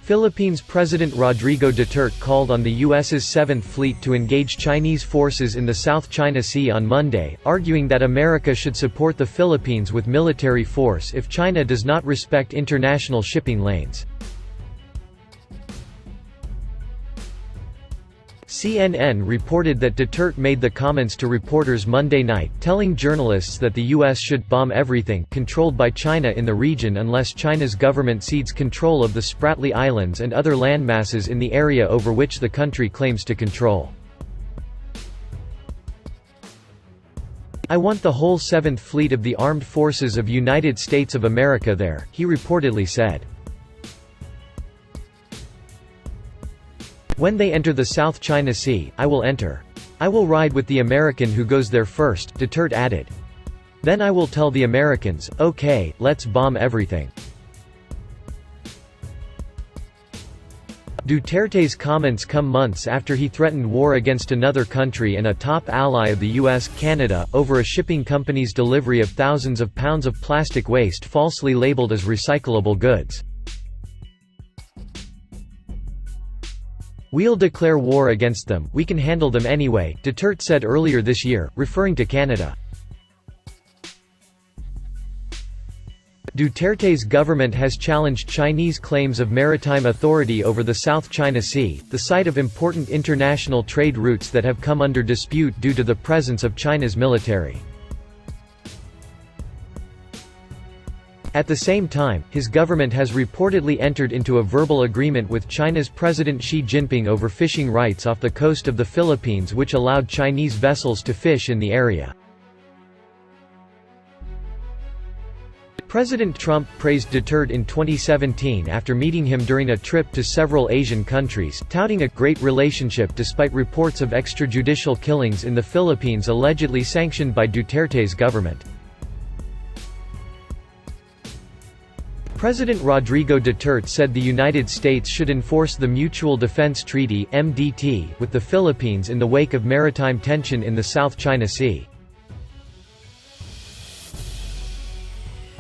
Philippines President Rodrigo Duterte called on the U.S.'s Seventh Fleet to engage Chinese forces in the South China Sea on Monday, arguing that America should support the Philippines with military force if China does not respect international shipping lanes. CNN reported that Duterte made the comments to reporters Monday night, telling journalists that the U.S. should bomb everything controlled by China in the region unless China's government cedes control of the Spratly Islands and other landmasses in the area over which the country claims to control. "I want the whole Seventh Fleet of the Armed Forces of United States of America there," he reportedly said. "When they enter the South China Sea, I will enter. I will ride with the American who goes there first," Duterte added. "Then I will tell the Americans, okay, let's bomb everything." Duterte's comments come months after he threatened war against another country and a top ally of the U.S., Canada, over a shipping company's delivery of thousands of pounds of plastic waste falsely labeled as recyclable goods. "We'll declare war against them, we can handle them anyway," Duterte said earlier this year, referring to Canada. Duterte's government has challenged Chinese claims of maritime authority over the South China Sea, the site of important international trade routes that have come under dispute due to the presence of China's military. At the same time, his government has reportedly entered into a verbal agreement with China's President Xi Jinping over fishing rights off the coast of the Philippines, which allowed Chinese vessels to fish in the area. President Trump praised Duterte in 2017 after meeting him during a trip to several Asian countries, touting a great relationship despite reports of extrajudicial killings in the Philippines allegedly sanctioned by Duterte's government. President Rodrigo Duterte said the United States should enforce the Mutual Defense Treaty (MDT) with the Philippines in the wake of maritime tension in the South China Sea.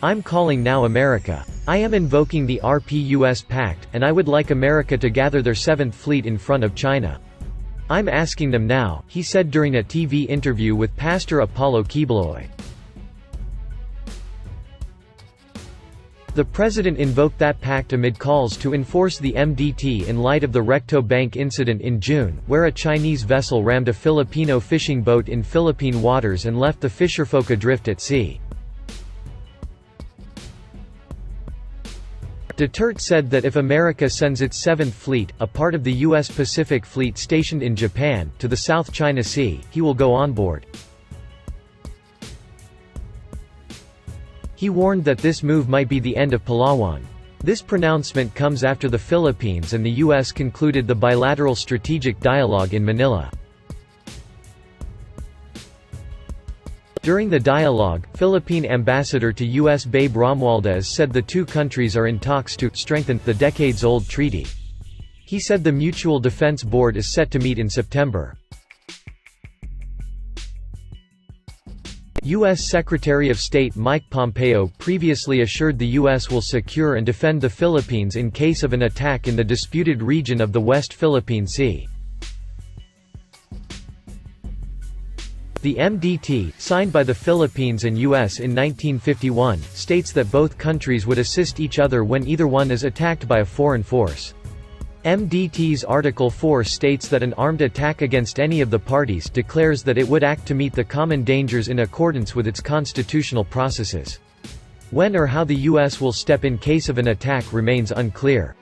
"I'm calling now America. I am invoking the RP-US Pact, and I would like America to gather their Seventh Fleet in front of China. I'm asking them now," he said during a TV interview with Pastor Apollo Quiboloy. The president invoked that pact amid calls to enforce the MDT in light of the Recto Bank incident in June, where a Chinese vessel rammed a Filipino fishing boat in Philippine waters and left the fisherfolk adrift at sea. Duterte said that if America sends its Seventh Fleet, a part of the U.S. Pacific Fleet stationed in Japan, to the South China Sea, he will go on board. He warned that this move might be the end of Palawan. This pronouncement comes after the Philippines and the U.S. concluded the bilateral strategic dialogue in Manila. During the dialogue, Philippine ambassador to U.S. Babe Romualdez said the two countries are in talks to strengthen the decades-old treaty. He said the Mutual Defense Board is set to meet in September. U.S. Secretary of State Mike Pompeo previously assured the U.S. will secure and defend the Philippines in case of an attack in the disputed region of the West Philippine Sea. The MDT, signed by the Philippines and U.S. in 1951, states that both countries would assist each other when either one is attacked by a foreign force. MDT's Article 4 states that an armed attack against any of the parties declares that it would act to meet the common dangers in accordance with its constitutional processes. When or how the U.S. will step in case of an attack remains unclear.